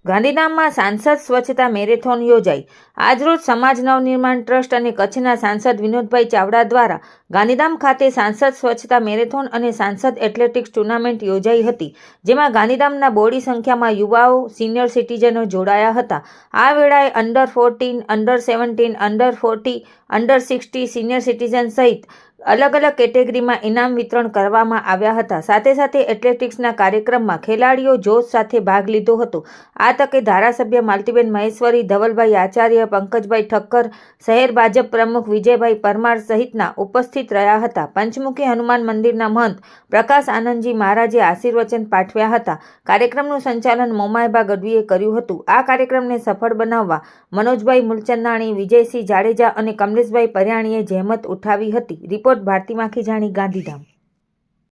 ગાંધીધામમાં સાંસદ સ્વચ્છતા મેરેથોન યોજાઈ। આજરોજ સમાજ નવનિર્માણ ટ્રસ્ટ અને કચ્છના સાંસદ વિનોદભાઈ ચાવડા દ્વારા ગાંધીધામ ખાતે સાંસદ સ્વચ્છતા મેરેથોન અને સાંસદ એથ્લેટિક્સ ટુર્નામેન્ટ યોજાઈ હતી, જેમાં ગાંધીધામના બહોળી સંખ્યામાં યુવાઓ, સિનિયર સિટીઝનો જોડાયા હતા। આ વેળાએ under 14, under 17, under 40, under 60 senior citizen સહિત અલગ અલગ કેટેગરીમાં ઇનામ વિતરણ કરવામાં આવ્યા હતા। સાથે સાથે એથ્લેટિક્સના કાર્યક્રમમાં ખેલાડીઓ જોશ સાથે ભાગ લીધો હતો। આ તકે ધારાસભ્ય માલતીબેન મહેશ્વરી, ધવલભાઈ આચાર્ય, પંકજભાઈ ઠક્કર, શહેર ભાજપ પ્રમુખ વિજયભાઈ પરમાર સહિતના ઉપસ્થિત રહ્યા હતા। પંચમુખી હનુમાન મંદિરના મહંત પ્રકાશ આનંદજી મહારાજે આશીર્વચન પાઠવ્યા હતા। કાર્યક્રમનું સંચાલન મોમાયબા ગઢવીએ કર્યું હતું। આ કાર્યક્રમને સફળ બનાવવા મનોજભાઈ મુલચંદાણી, વિજયસિંહ જાડેજા અને કમલેશભાઈ પર્યાણીએ જહેમત ઉઠાવી હતી। રિપોર્ટ ભારતી માખીજાણી, ગાંધીધામ।